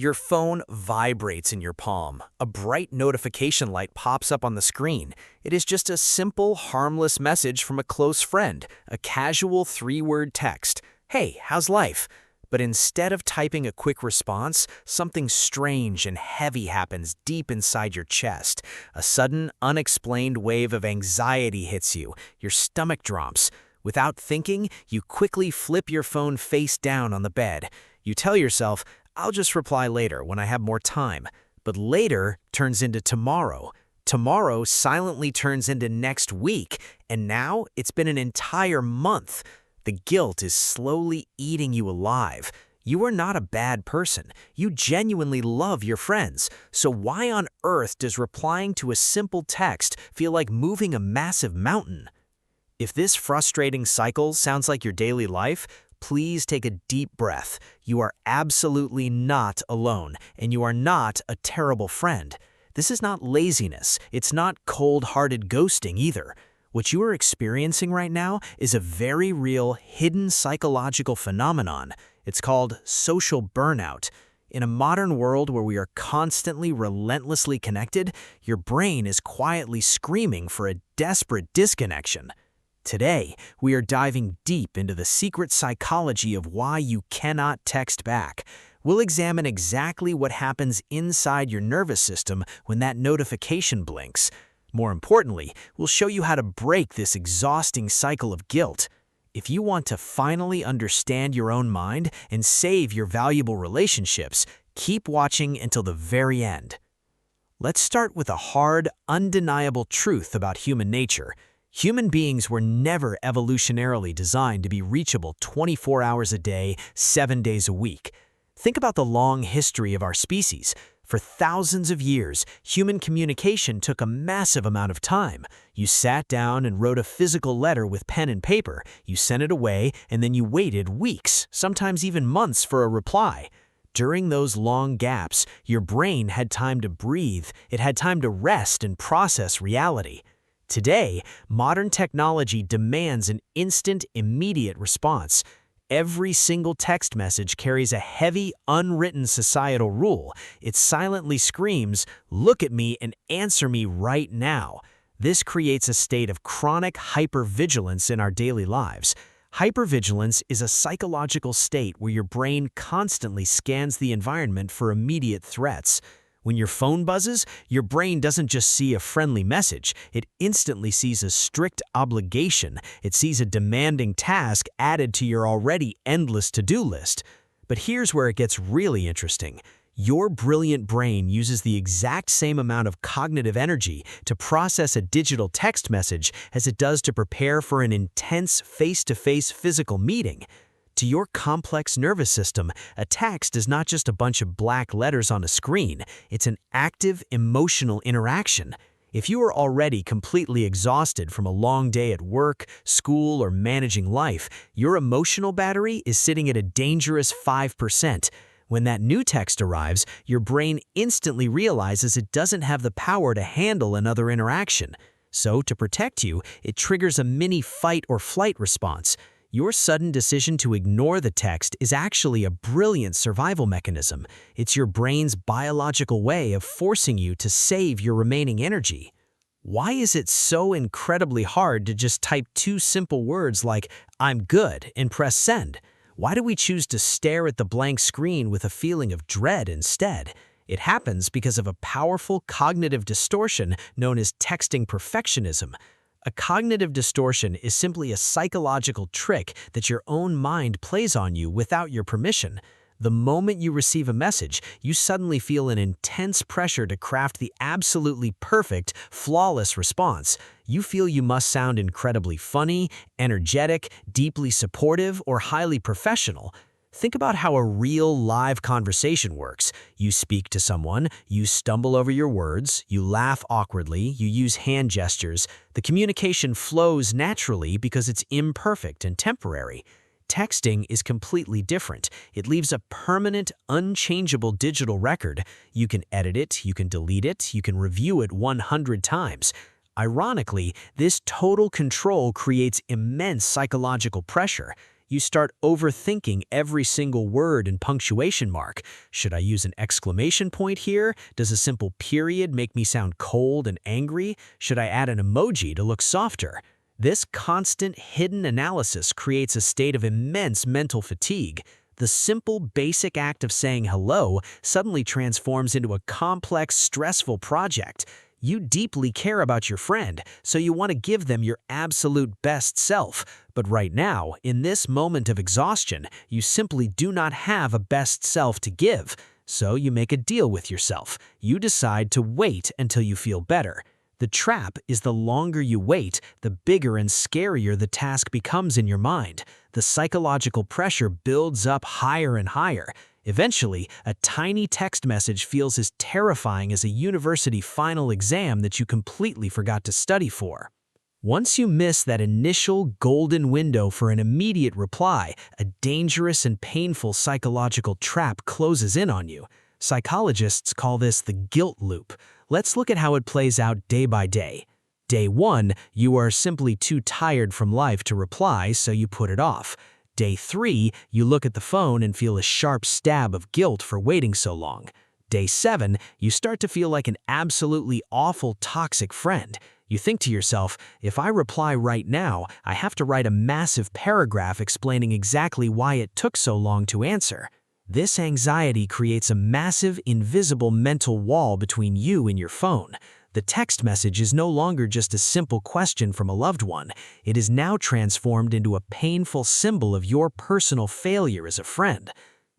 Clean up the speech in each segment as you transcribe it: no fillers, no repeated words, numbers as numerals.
Your phone vibrates in your palm. A bright notification light pops up on the screen. It is just a simple, harmless message from a close friend, a casual three-word text. "Hey, how's life?" But instead of typing a quick response, something strange and heavy happens deep inside your chest. A sudden, unexplained wave of anxiety hits you. Your stomach drops. Without thinking, you quickly flip your phone face down on the bed. You tell yourself, "I'll just reply later when I have more time." But later turns into tomorrow. Tomorrow silently turns into next week. And now it's been an entire month. The guilt is slowly eating you alive. You are not a bad person. You genuinely love your friends. So why on earth does replying to a simple text feel like moving a massive mountain? If this frustrating cycle sounds like your daily life, please take a deep breath. You are absolutely not alone, and you are not a terrible friend. This is not laziness. It's not cold-hearted ghosting either. What you are experiencing right now is a very real, hidden psychological phenomenon. It's called social burnout. In a modern world where we are constantly, relentlessly connected, your brain is quietly screaming for a desperate disconnection. Today, we are diving deep into the secret psychology of why you cannot text back. We'll examine exactly what happens inside your nervous system when that notification blinks. More importantly, we'll show you how to break this exhausting cycle of guilt. If you want to finally understand your own mind and save your valuable relationships, keep watching until the very end. Let's start with a hard, undeniable truth about human nature. Human beings were never evolutionarily designed to be reachable 24 hours a day, 7 days a week. Think about the long history of our species. For thousands of years, human communication took a massive amount of time. You sat down and wrote a physical letter with pen and paper. You sent it away, and then you waited weeks, sometimes even months, for a reply. During those long gaps, your brain had time to breathe. It had time to rest and process reality. Today, modern technology demands an instant, immediate response. Every single text message carries a heavy, unwritten societal rule. It silently screams, "Look at me and answer me right now." This creates a state of chronic hypervigilance in our daily lives. Hypervigilance is a psychological state where your brain constantly scans the environment for immediate threats. When your phone buzzes, your brain doesn't just see a friendly message. It instantly sees a strict obligation. It sees a demanding task added to your already endless to-do list. But here's where it gets really interesting. Your brilliant brain uses the exact same amount of cognitive energy to process a digital text message as it does to prepare for an intense face-to-face physical meeting. To your complex nervous system, a text is not just a bunch of black letters on a screen. It's an active, emotional interaction. If you are already completely exhausted from a long day at work, school, or managing life, your emotional battery is sitting at a dangerous 5%. When that new text arrives, your brain instantly realizes it doesn't have the power to handle another interaction. So, to protect you, it triggers a mini fight or flight response. Your sudden decision to ignore the text is actually a brilliant survival mechanism. It's your brain's biological way of forcing you to save your remaining energy. Why is it so incredibly hard to just type two simple words like, "I'm good," and press send? Why do we choose to stare at the blank screen with a feeling of dread instead? It happens because of a powerful cognitive distortion known as texting perfectionism. A cognitive distortion is simply a psychological trick that your own mind plays on you without your permission. The moment you receive a message, you suddenly feel an intense pressure to craft the absolutely perfect, flawless response. You feel you must sound incredibly funny, energetic, deeply supportive, or highly professional. Think about how a real, live conversation works. You speak to someone, you stumble over your words, you laugh awkwardly, you use hand gestures. The communication flows naturally because it's imperfect and temporary. Texting is completely different. It leaves a permanent, unchangeable digital record. You can edit it, you can delete it, you can review it 100 times. Ironically, this total control creates immense psychological pressure. You start overthinking every single word and punctuation mark. Should I use an exclamation point here? Does a simple period make me sound cold and angry? Should I add an emoji to look softer? This constant hidden analysis creates a state of immense mental fatigue. The simple, basic act of saying hello suddenly transforms into a complex, stressful project. You deeply care about your friend, so you want to give them your absolute best self. But right now, in this moment of exhaustion, you simply do not have a best self to give. So you make a deal with yourself. You decide to wait until you feel better. The trap is the longer you wait, the bigger and scarier the task becomes in your mind. The psychological pressure builds up higher and higher. Eventually, a tiny text message feels as terrifying as a university final exam that you completely forgot to study for. Once you miss that initial golden window for an immediate reply, a dangerous and painful psychological trap closes in on you. Psychologists call this the guilt loop. Let's look at how it plays out day by day. Day 1, you are simply too tired from life to reply, so you put it off. Day 3, you look at the phone and feel a sharp stab of guilt for waiting so long. Day 7, you start to feel like an absolutely awful, toxic friend. You think to yourself, if I reply right now, I have to write a massive paragraph explaining exactly why it took so long to answer. This anxiety creates a massive, invisible mental wall between you and your phone. The text message is no longer just a simple question from a loved one. It is now transformed into a painful symbol of your personal failure as a friend.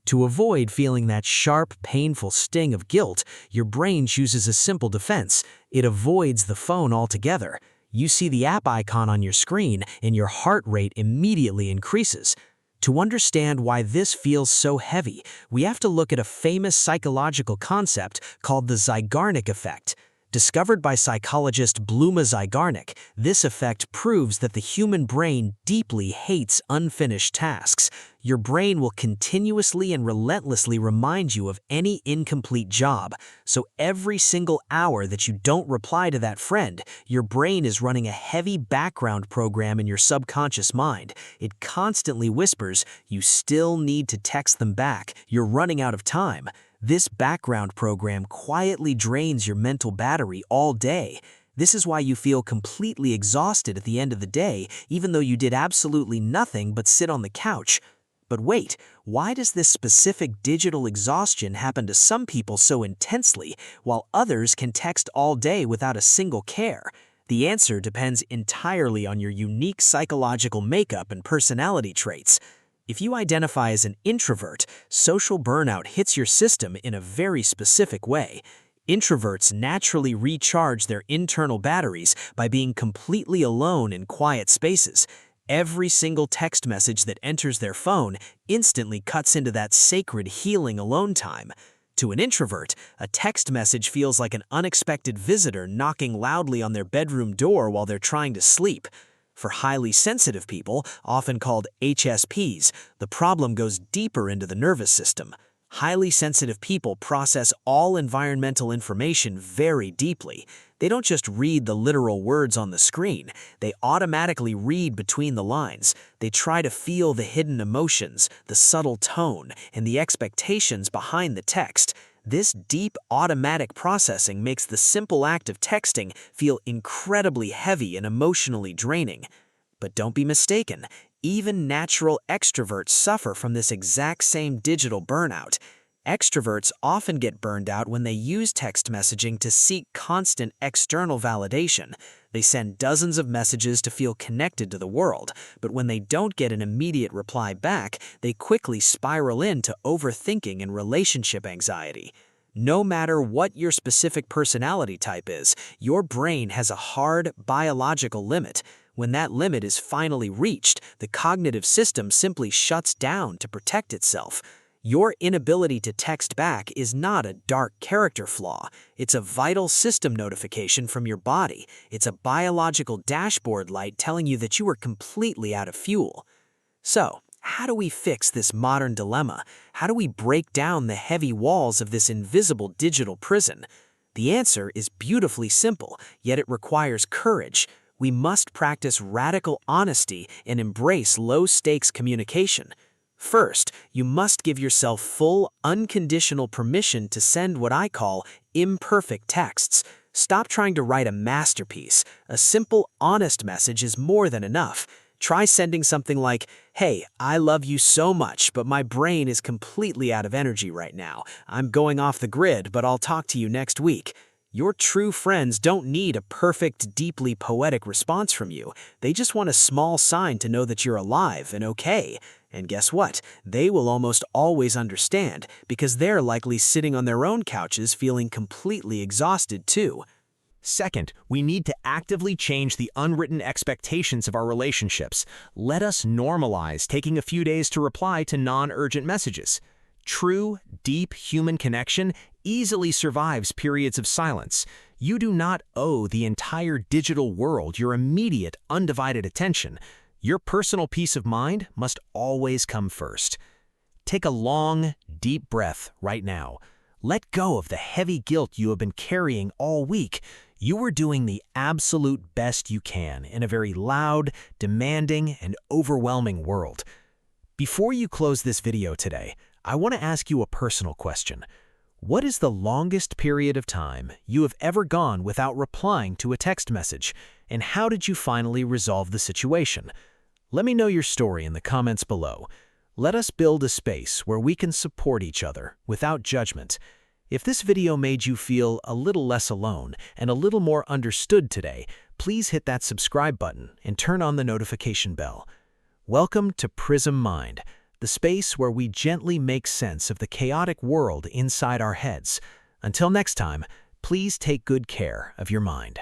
To avoid feeling that sharp, painful sting of guilt, your brain chooses a simple defense. It avoids the phone altogether. You see the app icon on your screen, and your heart rate immediately increases. To understand why this feels so heavy, we have to look at a famous psychological concept called the Zeigarnik effect. Discovered by psychologist Bluma Zeigarnik, this effect proves that the human brain deeply hates unfinished tasks. Your brain will continuously and relentlessly remind you of any incomplete job. So every single hour that you don't reply to that friend, your brain is running a heavy background program in your subconscious mind. It constantly whispers, "You still need to text them back. You're running out of time." This background program quietly drains your mental battery all day. This is why you feel completely exhausted at the end of the day, even though you did absolutely nothing but sit on the couch. But wait, why does this specific digital exhaustion happen to some people so intensely, while others can text all day without a single care? The answer depends entirely on your unique psychological makeup and personality traits. If you identify as an introvert, social burnout hits your system in a very specific way. Introverts naturally recharge their internal batteries by being completely alone in quiet spaces. Every single text message that enters their phone instantly cuts into that sacred healing alone time. To an introvert, a text message feels like an unexpected visitor knocking loudly on their bedroom door while they're trying to sleep. For highly sensitive people, often called HSPs, the problem goes deeper into the nervous system. Highly sensitive people process all environmental information very deeply. They don't just read the literal words on the screen. They automatically read between the lines. They try to feel the hidden emotions, the subtle tone, and the expectations behind the text. This deep automatic processing makes the simple act of texting feel incredibly heavy and emotionally draining. But don't be mistaken, even natural extroverts suffer from this exact same digital burnout. Extroverts often get burned out when they use text messaging to seek constant external validation. They send dozens of messages to feel connected to the world, but when they don't get an immediate reply back, they quickly spiral into overthinking and relationship anxiety. No matter what your specific personality type is, your brain has a hard biological limit. When that limit is finally reached, the cognitive system simply shuts down to protect itself. Your inability to text back is not a dark character flaw. It's a vital system notification from your body. It's a biological dashboard light telling you that you are completely out of fuel. So, how do we fix this modern dilemma? How do we break down the heavy walls of this invisible digital prison? The answer is beautifully simple, yet it requires courage. we must practice radical honesty and embrace low-stakes communication. First, you must give yourself full, unconditional permission to send what I call imperfect texts. Stop trying to write a masterpiece. A simple, honest message is more than enough. Try sending something like, "Hey, I love you so much, but my brain is completely out of energy right now. I'm going off the grid, but I'll talk to you next week." Your true friends don't need a perfect, deeply poetic response from you. They just want a small sign to know that you're alive and okay. And guess what? They will almost always understand, because they're likely sitting on their own couches feeling completely exhausted too. Second, we need to actively change the unwritten expectations of our relationships. Let us normalize taking a few days to reply to non-urgent messages. True, deep human connection easily survives periods of silence. You do not owe the entire digital world your immediate, undivided attention. Your personal peace of mind must always come first. Take a long, deep breath right now. Let go of the heavy guilt you have been carrying all week. You are doing the absolute best you can in a very loud, demanding, and overwhelming world. Before you close this video today, I want to ask you a personal question. What is the longest period of time you have ever gone without replying to a text message, and how did you finally resolve the situation? Let me know your story in the comments below. Let us build a space where we can support each other without judgment. If this video made you feel a little less alone and a little more understood today, please hit that subscribe button and turn on the notification bell. Welcome to Prism Mind, the space where we gently make sense of the chaotic world inside our heads. Until next time, please take good care of your mind.